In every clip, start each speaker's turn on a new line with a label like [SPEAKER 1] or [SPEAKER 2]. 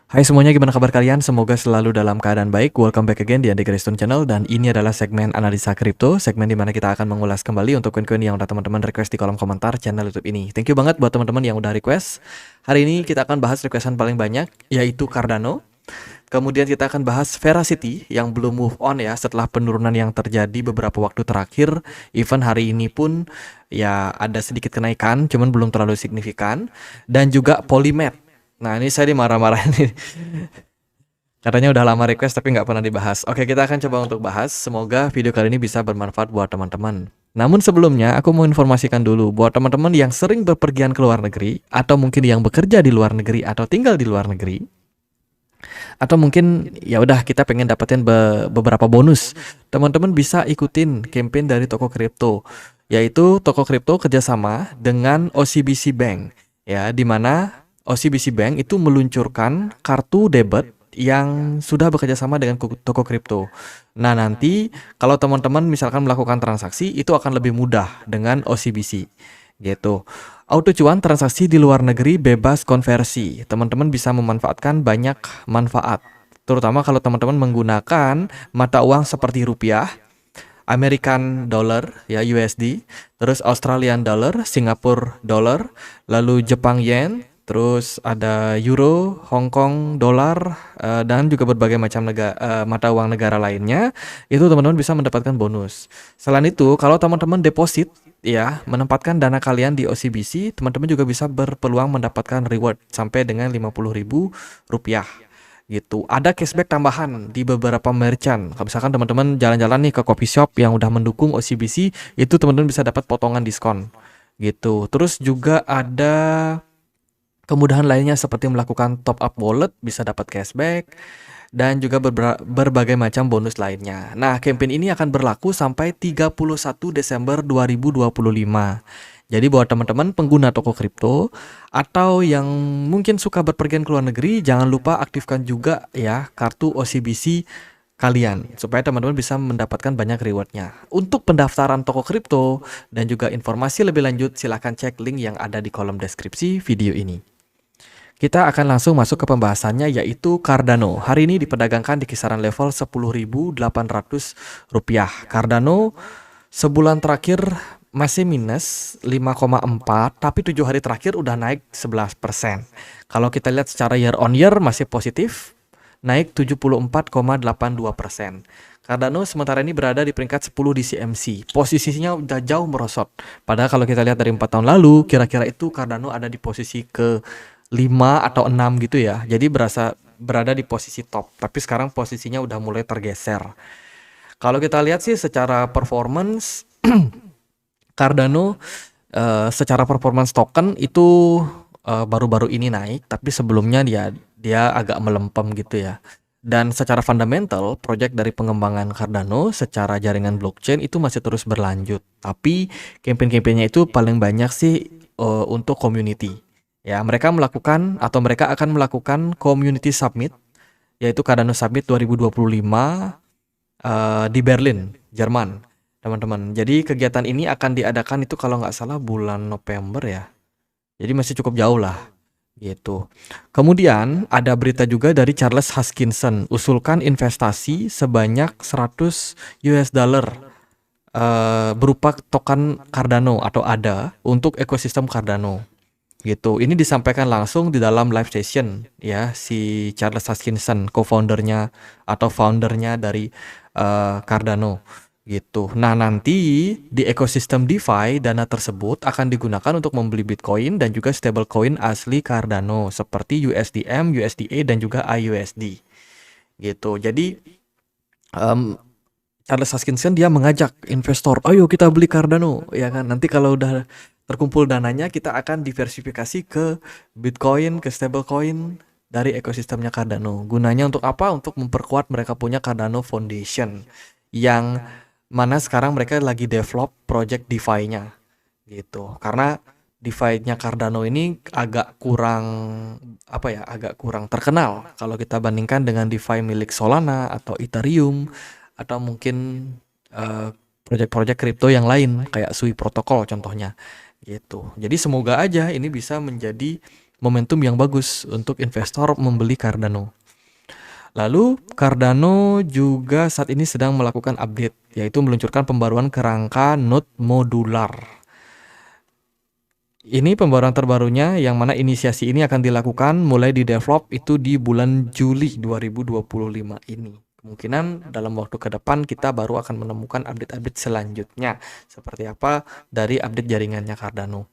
[SPEAKER 1] Hai semuanya, gimana kabar kalian? Semoga selalu dalam keadaan baik. Welcome back again di Andi Graystone Channel. Dan ini adalah segmen analisa kripto, segmen dimana kita akan mengulas kembali untuk koin-koin yang udah teman-teman request di kolom komentar channel YouTube ini. Thank you banget buat teman-teman yang udah request. Hari ini kita akan bahas requestan paling banyak, yaitu Cardano. Kemudian kita akan bahas Veracity yang belum move on ya setelah penurunan yang terjadi beberapa waktu terakhir. Even hari ini pun ya ada sedikit kenaikan, cuman belum terlalu signifikan. Dan juga Polymed. Nah ini saya dimarah-marahin nih. Katanya udah lama request tapi nggak pernah dibahas. Oke, kita akan coba untuk bahas. Semoga video kali ini bisa bermanfaat buat teman-teman. Namun sebelumnya, aku mau informasikan dulu buat teman-teman yang sering berpergian ke luar negeri, atau mungkin yang bekerja di luar negeri, atau tinggal di luar negeri, atau mungkin ya udah kita pengen dapetin beberapa bonus. Teman-teman bisa ikutin campaign dari toko kripto, yaitu toko kripto kerjasama dengan OCBC Bank, ya, di mana OCBC Bank itu meluncurkan kartu debit yang sudah bekerja sama dengan toko kripto. Nah, nanti kalau teman-teman misalkan melakukan transaksi itu akan lebih mudah dengan OCBC gitu. Auto cuan transaksi di luar negeri bebas konversi. Teman-teman bisa memanfaatkan banyak manfaat. Terutama kalau teman-teman menggunakan mata uang seperti rupiah, American dollar ya USD, terus Australian dollar, Singapore dollar, lalu Jepang yen, terus ada euro, Hong Kong dollar, dan juga berbagai macam mata uang negara lainnya. Itu teman-teman bisa mendapatkan bonus. Selain itu, kalau teman-teman deposit ya, menempatkan dana kalian di OCBC, teman-teman juga bisa berpeluang mendapatkan reward sampai dengan 50.000 rupiah gitu. Ada cashback tambahan di beberapa merchant. Kalau misalkan teman-teman jalan-jalan nih ke coffee shop yang udah mendukung OCBC, itu teman-teman bisa dapat potongan diskon gitu. Terus juga ada kemudahan lainnya seperti melakukan top up wallet bisa dapat cashback dan juga berbagai macam bonus lainnya. Nah, campaign ini akan berlaku sampai 31 Desember 2025. Jadi buat teman-teman pengguna toko kripto atau yang mungkin suka berpergian ke luar negeri, jangan lupa aktifkan juga ya kartu OCBC kalian supaya teman-teman bisa mendapatkan banyak rewardnya. Untuk pendaftaran toko kripto dan juga informasi lebih lanjut, silahkan cek link yang ada di kolom deskripsi video ini. Kita akan langsung masuk ke pembahasannya, yaitu Cardano. Hari ini diperdagangkan di kisaran level 10.800 rupiah. Cardano sebulan terakhir masih minus 5,4, tapi 7 hari terakhir udah naik 11%. Kalau kita lihat secara year on year masih positif, naik 74,82%. Cardano sementara ini berada di peringkat 10 di CMC. Posisinya udah jauh merosot. Padahal kalau kita lihat dari 4 tahun lalu, kira-kira itu Cardano ada di posisi ke 5 atau 6 gitu ya. Jadi berada di posisi top. Tapi sekarang posisinya udah mulai tergeser. Kalau kita lihat sih secara performance Cardano secara performance token itu baru-baru ini naik, tapi sebelumnya dia agak melempem gitu ya. Dan secara fundamental, project dari pengembangan Cardano secara jaringan blockchain itu masih terus berlanjut. Tapi campaign-campaignnya itu paling banyak sih untuk community. Ya, mereka akan melakukan community summit, yaitu Cardano Summit 2025 di Berlin, Jerman, teman-teman. Jadi kegiatan ini akan diadakan itu kalau nggak salah bulan November ya. Jadi masih cukup jauh lah, gitu. Kemudian ada berita juga dari Charles Hoskinson, usulkan investasi sebanyak 100 US dollar berupa token Cardano atau ADA untuk ekosistem Cardano. Gitu. Ini disampaikan langsung di dalam live session ya si Charles Hoskinson, co-foundernya atau foundernya dari Cardano gitu. Nah, nanti di ekosistem DeFi dana tersebut akan digunakan untuk membeli Bitcoin dan juga stablecoin asli Cardano seperti USDM, USDA dan juga IUSD. Gitu. Jadi Charles Hoskinson dia mengajak investor, ayo kita beli Cardano, ya kan? Nanti kalau udah terkumpul dananya, kita akan diversifikasi ke Bitcoin, ke stablecoin dari ekosistemnya Cardano. Gunanya untuk apa? Untuk memperkuat mereka punya Cardano Foundation, yang mana sekarang mereka lagi develop project DeFi-nya, gitu. Karena DeFi-nya Cardano ini agak kurang terkenal kalau kita bandingkan dengan DeFi milik Solana atau Ethereum atau mungkin project-project kripto yang lain kayak Sui Protocol contohnya gitu. Jadi semoga aja ini bisa menjadi momentum yang bagus untuk investor membeli Cardano. Lalu Cardano juga saat ini sedang melakukan update, yaitu meluncurkan pembaruan kerangka node modular. Ini pembaruan terbarunya yang mana inisiasi ini akan dilakukan mulai di develop itu di bulan Juli 2025 ini. Kemungkinan dalam waktu ke depan kita baru akan menemukan update-update selanjutnya seperti apa dari update jaringannya Cardano.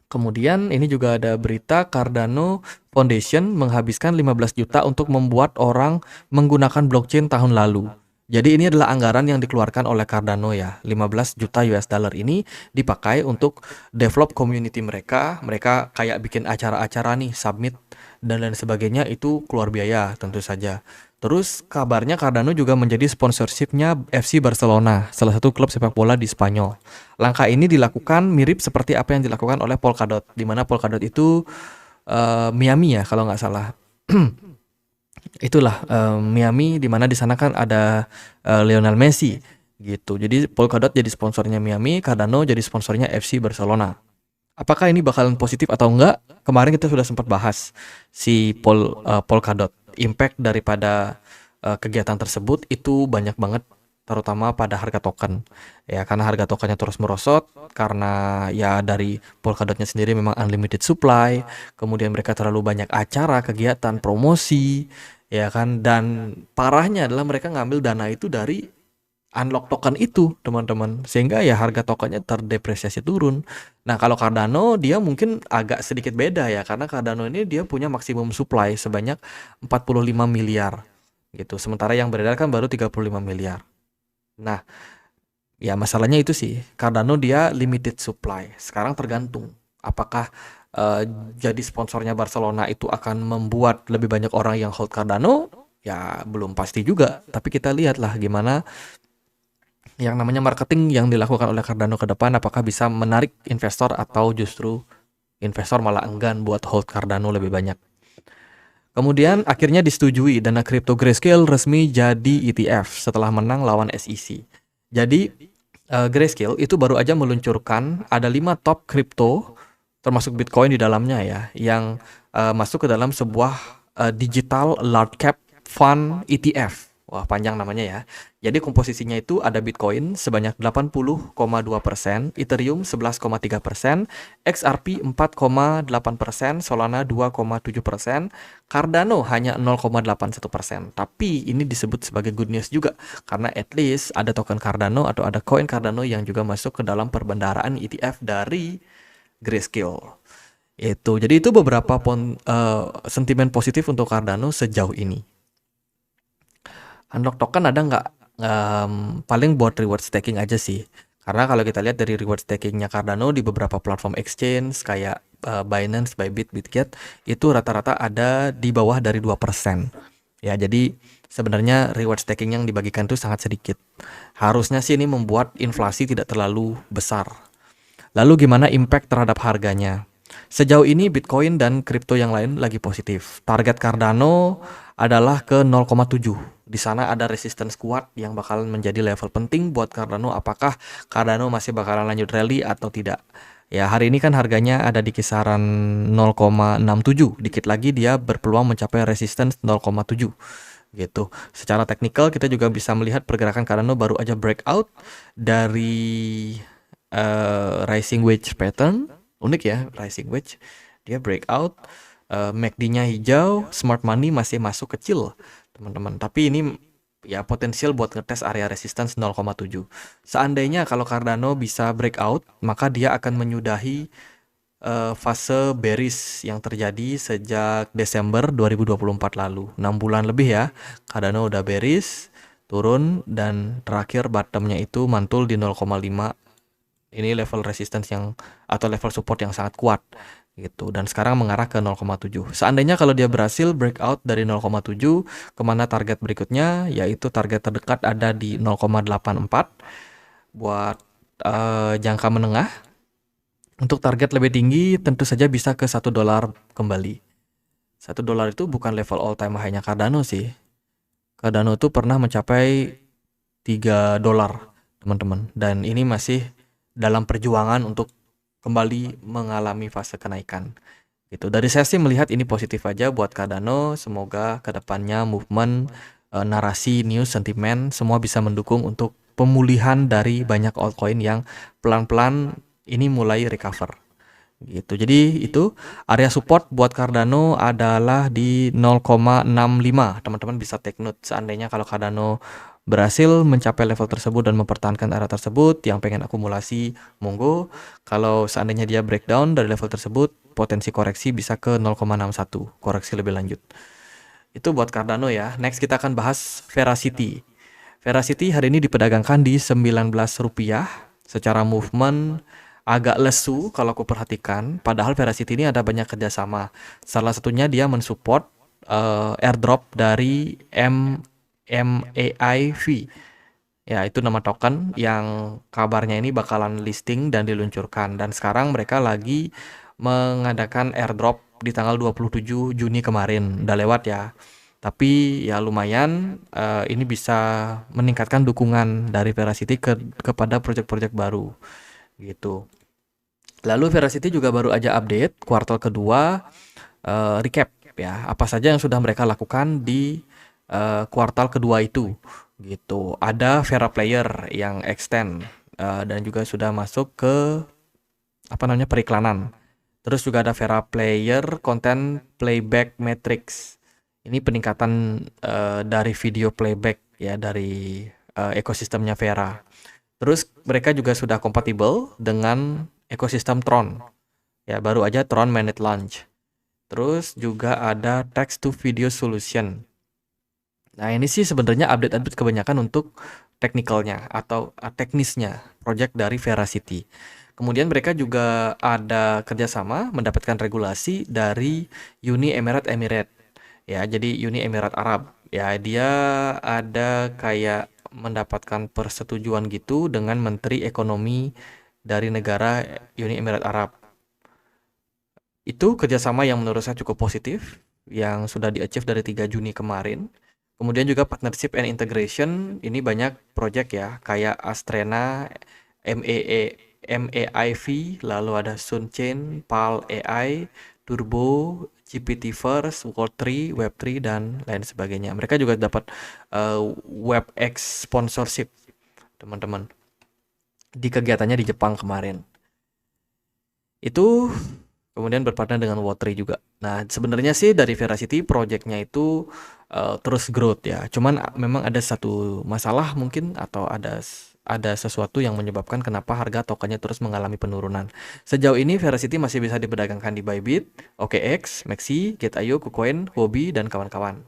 [SPEAKER 1] Kemudian ini juga ada berita Cardano Foundation menghabiskan 15 juta untuk membuat orang menggunakan blockchain tahun lalu. Jadi ini adalah anggaran yang dikeluarkan oleh Cardano ya. 15 juta US dollar ini dipakai untuk develop community mereka. Mereka kayak bikin acara-acara nih, submit dan lain sebagainya, itu keluar biaya tentu saja. Terus kabarnya Cardano juga menjadi sponsorshipnya FC Barcelona, salah satu klub sepak bola di Spanyol. Langkah ini dilakukan mirip seperti apa yang dilakukan oleh Polkadot, di mana Polkadot itu Miami ya kalau nggak salah. Itulah Miami, di mana di sana kan ada Lionel Messi gitu. Jadi Polkadot jadi sponsornya Miami, Cardano jadi sponsornya FC Barcelona. Apakah ini bakalan positif atau enggak? Kemarin kita sudah sempat bahas si Polkadot. Impact daripada kegiatan tersebut itu banyak banget, terutama pada harga token. Ya, karena harga tokennya terus merosot karena ya dari Polkadotnya sendiri memang unlimited supply, kemudian mereka terlalu banyak acara, kegiatan, promosi, ya kan, dan parahnya adalah mereka ngambil dana itu dari unlock token itu, teman-teman, sehingga ya harga tokennya terdepresiasi turun. Nah, kalau Cardano dia mungkin agak sedikit beda ya, karena Cardano ini dia punya maksimum supply sebanyak 45 miliar gitu. Sementara yang beredar kan baru 35 miliar. Nah, ya masalahnya itu sih, Cardano dia limited supply. Sekarang tergantung apakah jadi sponsornya Barcelona itu akan membuat lebih banyak orang yang hold Cardano, ya belum pasti juga. Tapi kita lihatlah gimana yang namanya marketing yang dilakukan oleh Cardano ke depan, apakah bisa menarik investor atau justru investor malah enggan buat hold Cardano lebih banyak. Kemudian akhirnya disetujui, dana kripto Grayscale resmi jadi ETF setelah menang lawan SEC. Jadi Grayscale itu baru aja meluncurkan ada 5 top kripto termasuk Bitcoin di dalamnya ya, yang masuk ke dalam sebuah digital large cap fund ETF. Wah, panjang namanya ya. Jadi komposisinya itu ada Bitcoin sebanyak 80,2%, Ethereum 11,3%, XRP 4,8%, Solana 2,7%, Cardano hanya 0,81%. Tapi ini disebut sebagai good news juga, karena at least ada token Cardano atau ada koin Cardano yang juga masuk ke dalam perbendaharaan ETF dari Grayscale. Jadi itu beberapa sentimen positif untuk Cardano sejauh ini. Unlock token ada nggak? Paling buat reward staking aja sih. Karena kalau kita lihat dari reward stakingnya Cardano di beberapa platform exchange kayak Binance, Bybit, Bitget, itu rata-rata ada di bawah dari 2%. Ya, jadi sebenarnya reward staking yang dibagikan itu sangat sedikit. Harusnya sih ini membuat inflasi tidak terlalu besar. Lalu gimana impact terhadap harganya? Sejauh ini Bitcoin dan kripto yang lain lagi positif. Target Cardano adalah ke 0,7. Di sana ada resistance kuat yang bakalan menjadi level penting buat Cardano. Apakah Cardano masih bakalan lanjut rally atau tidak? Ya, hari ini kan harganya ada di kisaran 0,67. Dikit lagi dia berpeluang mencapai resistance 0,7 gitu. Secara teknikal kita juga bisa melihat pergerakan Cardano baru aja breakout dari rising wedge pattern. Unik ya, rising wedge. Dia breakout, MACD-nya hijau, smart money masih masuk kecil, teman-teman. Tapi ini ya potensial buat ngetes area resistance 0,7. Seandainya kalau Cardano bisa breakout, maka dia akan menyudahi fase bearish yang terjadi sejak Desember 2024 lalu. 6 bulan lebih ya, Cardano udah bearish, turun, dan terakhir bottomnya itu mantul di 0,5. Ini level resistance atau level support yang sangat kuat gitu, dan sekarang mengarah ke 0,7. Seandainya kalau dia berhasil breakout dari 0,7, kemana target berikutnya, yaitu target terdekat ada di 0,84 buat jangka menengah. Untuk target lebih tinggi tentu saja bisa ke $1 kembali. $1 itu bukan level all time high-nya Cardano sih. Cardano itu pernah mencapai $3, teman-teman, dan ini masih dalam perjuangan untuk kembali mengalami fase kenaikan Gitu. Dari saya sih melihat ini positif aja buat Cardano, semoga kedepannya movement, narasi, news, sentimen semua bisa mendukung untuk pemulihan dari banyak altcoin yang pelan-pelan ini mulai recover. Gitu. Jadi itu area support buat Cardano adalah di 0,65. Teman-teman bisa take note seandainya kalau Cardano berhasil mencapai level tersebut dan mempertahankan area tersebut, yang pengen akumulasi monggo. Kalau seandainya dia breakdown dari level tersebut, potensi koreksi bisa ke 0,61, koreksi lebih lanjut. Itu buat Cardano ya. Next kita akan bahas Veracity. Veracity hari ini diperdagangkan di Rp19. Secara movement agak lesu kalau aku perhatikan. Padahal Veracity ini ada banyak kerjasama. Salah satunya dia mensupport airdrop dari MAIV. Ya, itu nama token yang kabarnya ini bakalan listing dan diluncurkan. Dan sekarang mereka lagi mengadakan airdrop di tanggal 27 Juni kemarin. Udah lewat ya. Tapi ya lumayan, ini bisa meningkatkan dukungan dari Veracity kepada proyek-proyek baru gitu. Lalu Veracity juga baru aja update kuartal kedua, recap ya, apa saja yang sudah mereka lakukan di kuartal kedua itu gitu. Ada Vera Player yang extend dan juga sudah masuk ke periklanan. Terus juga ada Vera Player Content Playback Matrix. Ini peningkatan dari video playback ya dari ekosistemnya Vera. Terus mereka juga sudah kompatibel dengan ekosistem Tron. Ya, baru aja Tron Mainnet launch. Terus juga ada text to video solution. Nah, ini sih sebenarnya update-update kebanyakan untuk teknikalnya atau teknisnya project dari Veracity. Kemudian mereka juga ada kerjasama mendapatkan regulasi dari Uni Emirat Emirates. Ya, jadi Uni Emirat Arab. Ya, dia ada kayak mendapatkan persetujuan gitu dengan Menteri Ekonomi dari negara Uni Emirat Arab. Itu kerjasama yang menurut saya cukup positif, yang sudah di-achieve dari 3 Juni kemarin. Kemudian juga partnership and integration, ini banyak project ya, kayak Astrena, MAIV, lalu ada Sunchain, PAL AI, Turbo, GPT-verse, World3, Web3, dan lain sebagainya. Mereka juga dapat WebEx sponsorship, teman-teman, di kegiatannya di Jepang kemarin. Itu kemudian berpartner dengan World3 juga. Nah, sebenarnya sih dari Veracity projectnya itu terus growth ya. Cuman memang ada satu masalah mungkin atau ada sesuatu yang menyebabkan kenapa harga tokennya terus mengalami penurunan. Sejauh ini Veracity masih bisa diperdagangkan di Bybit, OKX, Maxi, Gate.io, KuCoin, Huobi, dan kawan-kawan.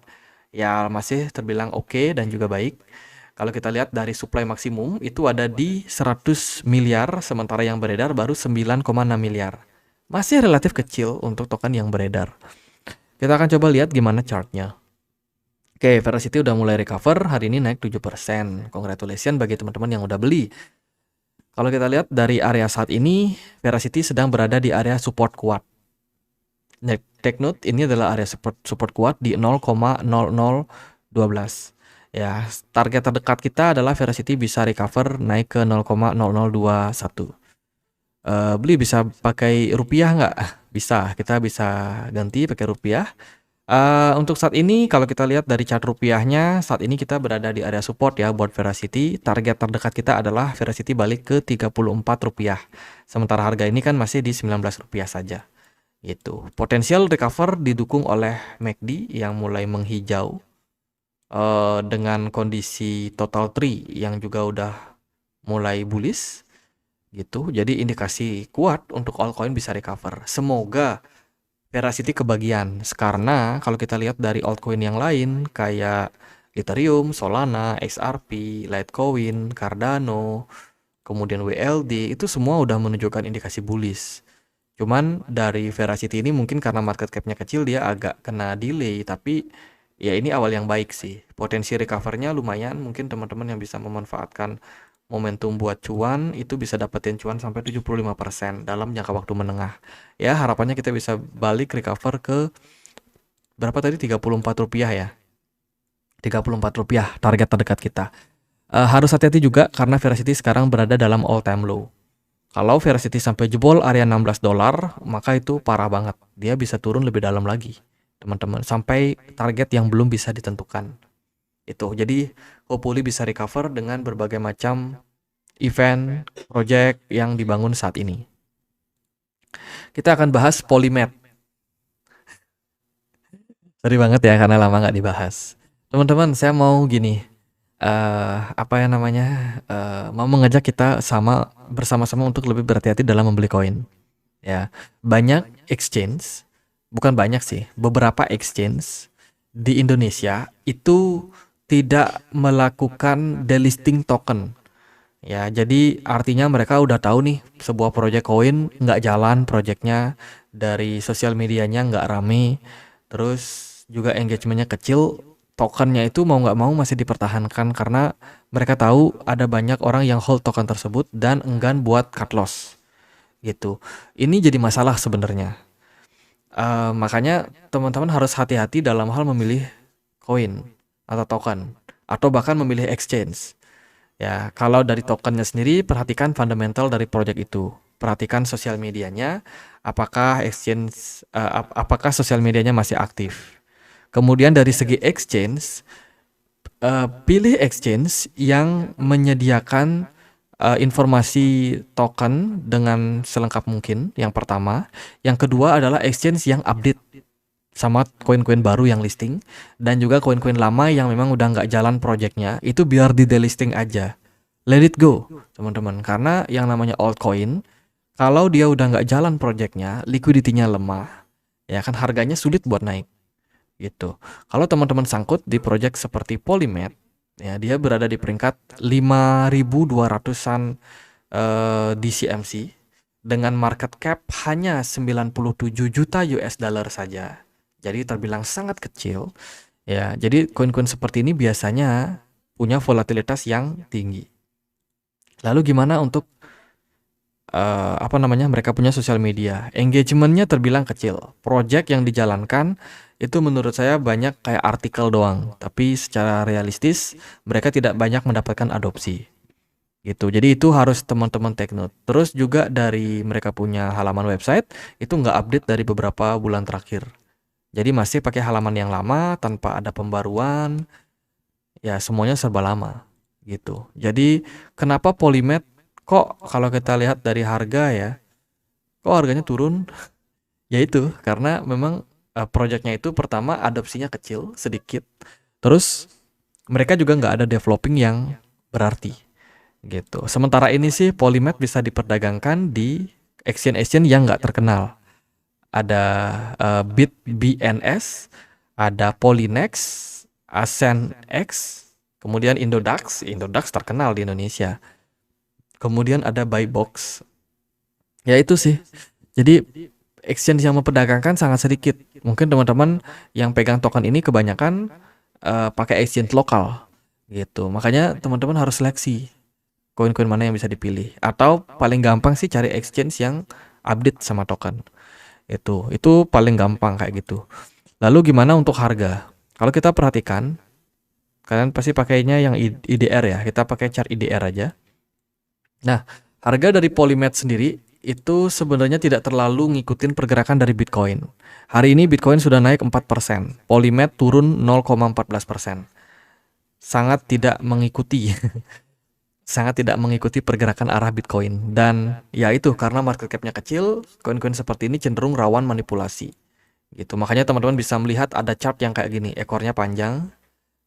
[SPEAKER 1] Ya masih terbilang oke dan juga baik. Kalau kita lihat dari supply maksimum itu ada di 100 miliar, sementara yang beredar baru 9,6 miliar. Masih relatif kecil untuk token yang beredar. Kita akan coba lihat gimana chartnya. Oke, Veracity udah mulai recover, hari ini naik 7%. Congratulations bagi teman-teman yang udah beli. Kalau kita lihat dari area saat ini, Veracity sedang berada di area support kuat. Take note, ini adalah area support kuat di 0,0012. Ya, target terdekat kita adalah Veracity bisa recover naik ke 0,0021. Beli bisa pakai rupiah nggak? Bisa, kita bisa ganti pakai rupiah. Untuk saat ini kalau kita lihat dari chart rupiahnya, saat ini kita berada di area support ya buat Veracity. Target terdekat kita adalah Veracity balik ke 34 rupiah. Sementara harga ini kan masih di 19 rupiah saja. Gitu. Potensial recover didukung oleh MACD yang mulai menghijau dengan kondisi total tree yang juga udah mulai bullish gitu. Jadi indikasi kuat untuk altcoin bisa recover. Semoga Veracity kebagian, karena kalau kita lihat dari altcoin yang lain kayak Ethereum, Solana, XRP, Litecoin, Cardano, kemudian WLD, itu semua udah menunjukkan indikasi bullish. Cuman dari Veracity ini mungkin karena market cap-nya kecil dia agak kena delay, tapi ya ini awal yang baik sih. Potensi recover-nya lumayan, mungkin teman-teman yang bisa memanfaatkan momentum buat cuan itu bisa dapetin cuan sampai 75% dalam jangka waktu menengah. Ya, harapannya kita bisa balik recover ke berapa tadi? 34 rupiah ya. 34 rupiah target terdekat kita. Harus hati-hati juga karena Veracity sekarang berada dalam all time low. Kalau Veracity sampai jebol area $16, maka itu parah banget. Dia bisa turun lebih dalam lagi, teman-teman, sampai target yang belum bisa ditentukan. Itu. Jadi hopefully bisa recover dengan berbagai macam event, project yang dibangun saat ini. Kita akan bahas Polymed. Sorry banget ya karena lama nggak dibahas. Teman-teman, saya mau gini, apa ya namanya, mau mengajak kita bersama-sama untuk lebih berhati-hati dalam membeli koin. Ya, banyak exchange, bukan banyak sih, beberapa exchange di Indonesia itu tidak melakukan delisting token. Ya, jadi artinya mereka udah tahu nih sebuah project koin nggak jalan projectnya, dari sosial medianya nggak rame, terus juga engagementnya kecil, tokennya itu mau nggak mau masih dipertahankan karena mereka tahu ada banyak orang yang hold token tersebut dan enggan buat cut loss gitu. Ini jadi masalah sebenarnya. Makanya teman-teman harus hati-hati dalam hal memilih koin atau token atau bahkan memilih exchange. Ya, kalau dari tokennya sendiri, perhatikan fundamental dari project itu. Perhatikan sosial medianya, apakah apakah sosial medianya masih aktif. Kemudian dari segi exchange, pilih exchange yang menyediakan informasi token dengan selengkap mungkin. Yang pertama, yang kedua adalah exchange yang update sama koin-koin baru yang listing, dan juga koin-koin lama yang memang udah nggak jalan projectnya, itu biar di delisting aja. Let it go, teman-teman. Karena yang namanya altcoin, kalau dia udah nggak jalan projectnya, liquidity-nya lemah, ya kan harganya sulit buat naik. Gitu. Kalau teman-teman sangkut di project seperti Polymed, ya dia berada di peringkat 5.200-an DCMC dengan market cap hanya 97 juta US dollar saja. Jadi terbilang sangat kecil. Ya, jadi koin-koin seperti ini biasanya punya volatilitas yang tinggi. Lalu gimana untuk mereka punya sosial media? Engagementnya terbilang kecil. Project yang dijalankan itu menurut saya banyak kayak artikel doang, tapi secara realistis mereka tidak banyak mendapatkan adopsi. Gitu. Jadi itu harus teman-teman take note. Terus juga dari mereka punya halaman website itu nggak update dari beberapa bulan terakhir. Jadi masih pakai halaman yang lama tanpa ada pembaruan. Ya semuanya serba lama gitu. Jadi kenapa Polymed kok kalau kita lihat dari harga ya, kok harganya turun? Ya itu karena memang projectnya itu pertama adopsinya kecil sedikit. Terus mereka juga nggak ada developing yang berarti gitu. Sementara ini sih Polymed bisa diperdagangkan di exchange yang nggak terkenal. Ada BitBNS, ada Polynex, AscendX, kemudian Indodax terkenal di Indonesia. Kemudian ada Buybox. Ya itu sih. Jadi exchange yang memperdagangkan sangat sedikit. Mungkin teman-teman yang pegang token ini kebanyakan pakai exchange lokal gitu. Makanya teman-teman harus seleksi koin-koin mana yang bisa dipilih. Atau paling gampang sih cari exchange yang update sama token. Itu paling gampang kayak gitu. Lalu gimana untuk harga? Kalau kita perhatikan, kalian pasti pakainya yang IDR ya. Kita pakai chart IDR aja. Nah, harga dari Polymed sendiri itu sebenarnya tidak terlalu ngikutin pergerakan dari Bitcoin. Hari ini Bitcoin sudah naik 4%, Polymed turun 0,14%. Sangat tidak mengikuti sangat tidak mengikuti pergerakan arah Bitcoin. Dan ya itu karena market cap-nya kecil, koin-koin seperti ini cenderung rawan manipulasi. Gitu. Makanya teman-teman bisa melihat ada chart yang kayak gini, ekornya panjang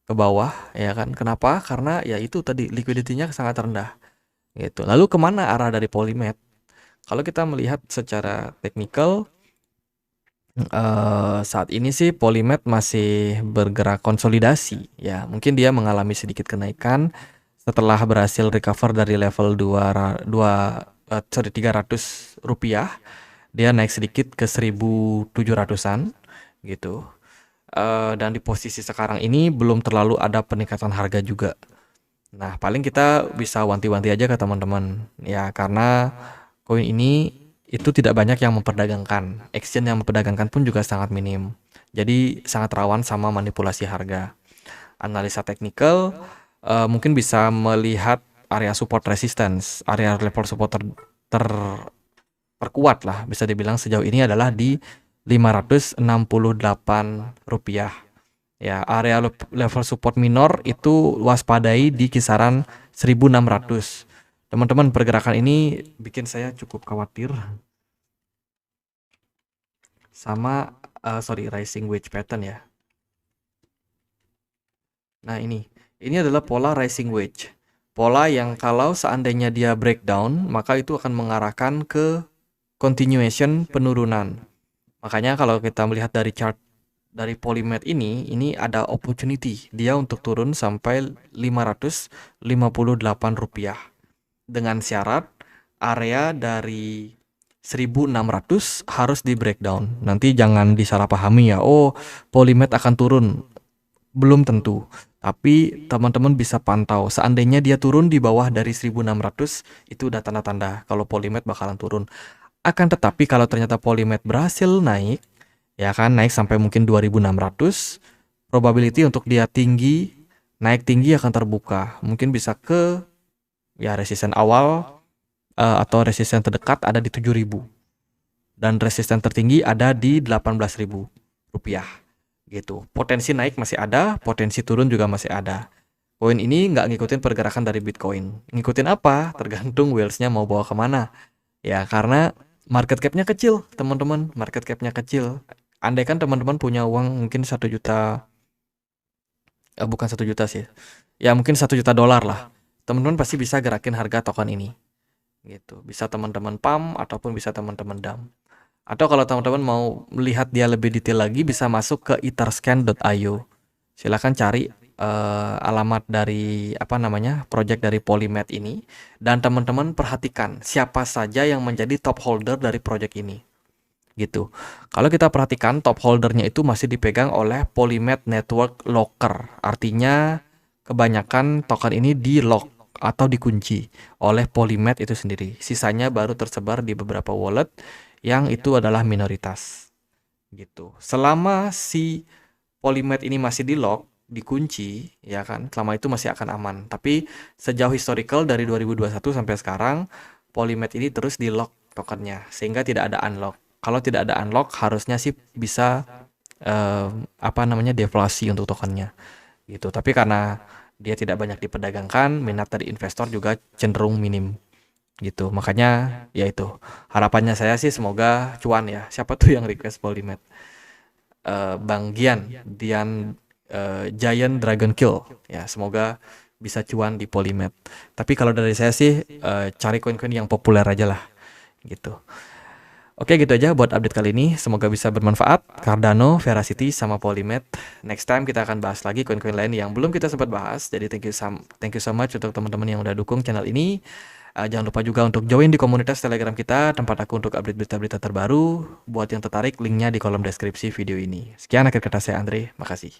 [SPEAKER 1] ke bawah, ya kan? Kenapa? Karena ya itu tadi liquidity-nya sangat rendah. Gitu. Lalu kemana arah dari Polymed? Kalau kita melihat secara teknikal, saat ini sih Polymed masih bergerak konsolidasi. Ya, mungkin dia mengalami sedikit kenaikan setelah berhasil recover dari level 300 rupiah, dia naik sedikit ke 1.700-an gitu. Dan di posisi sekarang ini belum terlalu ada peningkatan harga juga. Nah, paling kita bisa wanti-wanti aja ke teman-teman ya, karena koin ini itu tidak banyak yang memperdagangkan. Exchange yang memperdagangkan pun juga sangat minim. Jadi sangat rawan sama manipulasi harga. Analisa teknikal mungkin bisa melihat area support resistance, area level support terperkuat lah bisa dibilang sejauh ini adalah di Rp568. Ya, area level support minor itu waspadai di kisaran 1.600. Teman-teman, pergerakan ini bikin saya cukup khawatir sama rising wedge pattern ya. Nah, ini adalah pola rising wedge. Pola yang kalau seandainya dia breakdown, maka itu akan mengarahkan ke continuation penurunan. Makanya kalau kita melihat dari chart dari Polymed ini ada opportunity dia untuk turun sampai Rp558 dengan syarat area dari 1.600 harus di breakdown. Nanti jangan disalahpahami ya, oh Polymed akan turun. Belum tentu. Tapi teman-teman bisa pantau, seandainya dia turun di bawah dari 1.600, itu udah tanda-tanda kalau Polymed bakalan turun. Akan tetapi kalau ternyata Polymed berhasil naik, ya kan, naik sampai mungkin 2.600, probability untuk dia naik tinggi akan terbuka. Mungkin bisa ke ya resisten awal atau resisten terdekat ada di 7.000. Dan resisten tertinggi ada di Rp18.000 gitu. Potensi naik masih ada, potensi turun juga masih ada. Koin ini nggak ngikutin pergerakan dari Bitcoin. Ngikutin apa? Tergantung whales-nya mau bawa kemana. Ya, karena market cap-nya kecil, teman-teman. Market cap-nya kecil. Andai kan teman-teman punya uang mungkin 1 juta, bukan 1 juta sih. Ya mungkin 1 juta dolar lah. Teman-teman pasti bisa gerakin harga token ini. Gitu. Bisa teman-teman pump ataupun bisa teman-teman dump. Atau kalau teman-teman mau melihat dia lebih detail lagi, bisa masuk ke etherscan.io. Silahkan cari alamat dari project dari Polymed ini, dan teman-teman perhatikan siapa saja yang menjadi top holder dari project ini. Gitu. Kalau kita perhatikan top holdernya itu masih dipegang oleh Polymed Network Locker. Artinya kebanyakan token ini di lock atau dikunci oleh Polymed itu sendiri. Sisanya baru tersebar di beberapa wallet yang itu adalah minoritas. Gitu. Selama si Polymed ini masih di lock, dikunci, ya kan, selama itu masih akan aman. Tapi sejauh historical dari 2021 sampai sekarang, Polymed ini terus di lock tokennya, sehingga tidak ada unlock. Kalau tidak ada unlock, harusnya sih bisa deflasi untuk tokennya. Gitu. Tapi karena dia tidak banyak diperdagangkan, minat dari investor juga cenderung minim. Gitu. Makanya ya itu. Harapannya saya sih semoga cuan ya. Siapa tuh yang request Polymed? Bang Dian Giant Dragon Kill ya, semoga bisa cuan di Polymed. Tapi kalau dari saya sih cari koin-koin yang populer aja lah gitu. Oke, gitu aja buat update kali ini. Semoga bisa bermanfaat. Cardano, Verasity, sama Polymed. Next time kita akan bahas lagi koin-koin lain yang belum kita sempat bahas. Jadi thank you so much untuk teman-teman yang udah dukung channel ini. Jangan lupa juga untuk join di komunitas Telegram kita, tempat aku untuk update berita-berita terbaru. Buat yang tertarik, linknya di kolom deskripsi video ini. Sekian akhir kata saya Andre, makasih.